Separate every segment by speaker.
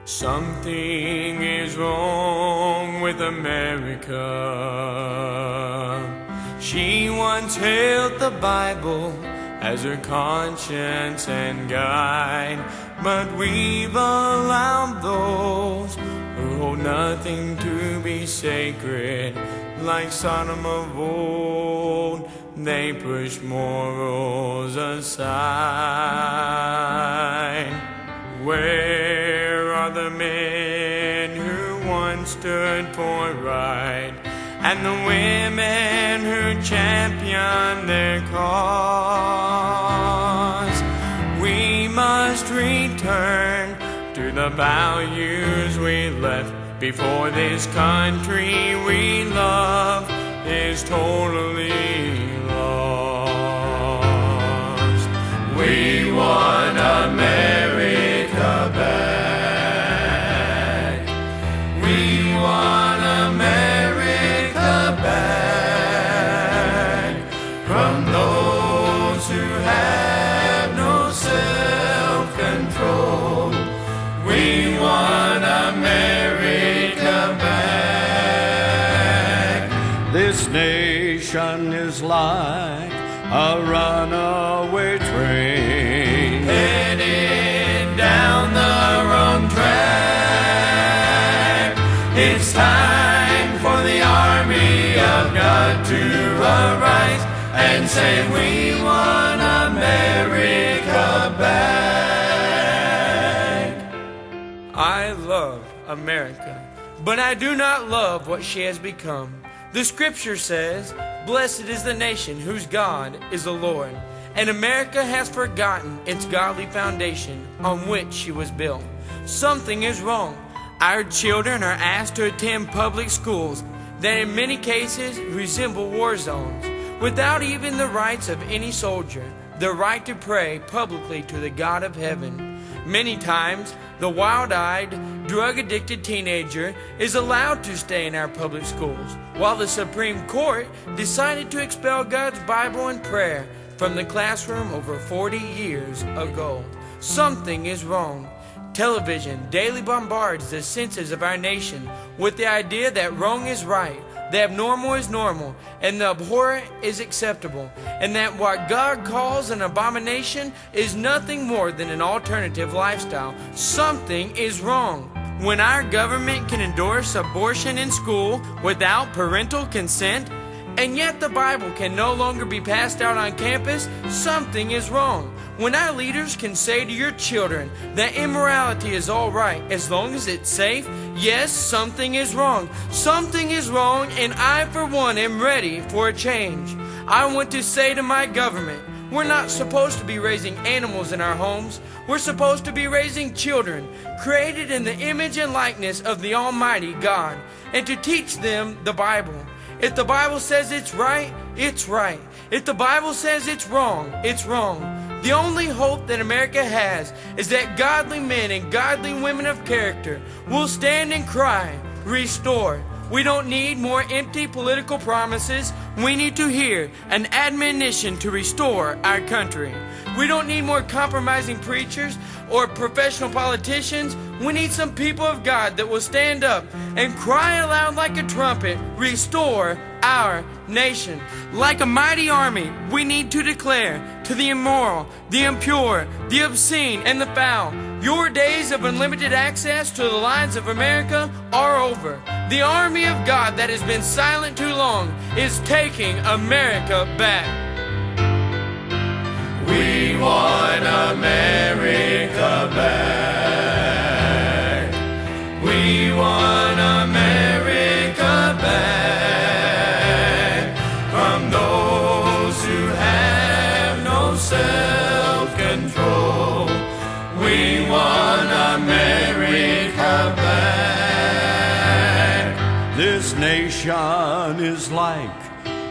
Speaker 1: Something is wrong with America. She once held the Bible as her conscience and guide, but we've allowed those who hold nothing to be sacred, like Sodom of old. They push morals aside. Where are the men who once stood for right, and the women who championed their cause? We must return to the values we left before this country we love is totally lost. We want America back. We want America back from those who have no self-control. We want America back. This nation is like a runaway train headed down the wrong track. It's time for the army of God to arise and say, we want America back. I love America, but I do not love what she has become. The scripture says, blessed is the nation whose God is the Lord. And America has forgotten its godly foundation on which she was built. Something is wrong. Our children are asked to attend public schools that in many cases resemble war zones, without even the rights of any soldier, the right to pray publicly to the God of heaven. Many times, the wild-eyed, drug-addicted teenager is allowed to stay in our public schools, while the Supreme Court decided to expel God's Bible and prayer from the classroom over 40 years ago. Something is wrong. Television daily bombards the senses of our nation with the idea that wrong is right, the abnormal is normal, and the abhorrent is acceptable, and that what God calls an abomination is nothing more than an alternative lifestyle. Something is wrong. When our government can endorse abortion in school without parental consent, and yet the Bible can no longer be passed out on campus, something is wrong. When our leaders can say to your children that immorality is all right as long as it's safe, yes, something is wrong. Something is wrong, and I, for one, am ready for a change. I want to say to my government, we're not supposed to be raising animals in our homes. We're supposed to be raising children, created in the image and likeness of the Almighty God, and to teach them the Bible. If the Bible says it's right, it's right. If the Bible says it's wrong, it's wrong. The only hope that America has is that godly men and godly women of character will stand and cry, restore. We don't need more empty political promises. We need to hear an admonition to restore our country. We don't need more compromising preachers or professional politicians. We need some people of God that will stand up and cry aloud like a trumpet, restore our nation. Like a mighty army, we need to declare to the immoral, the impure, the obscene, and the foul, your days of unlimited access to the lines of America are over. The army of God that has been silent too long is taking America back. We want America back. We want America back from those who have no self-control. We want America back. This nation is like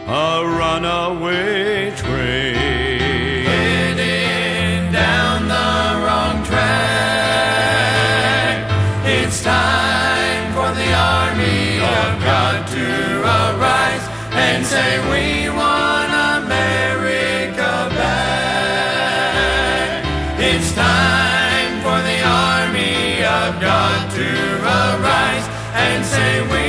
Speaker 1: a runaway train headed down the wrong track. It's time for the army of God to arise and say, we want America back. It's time for the army of God and say we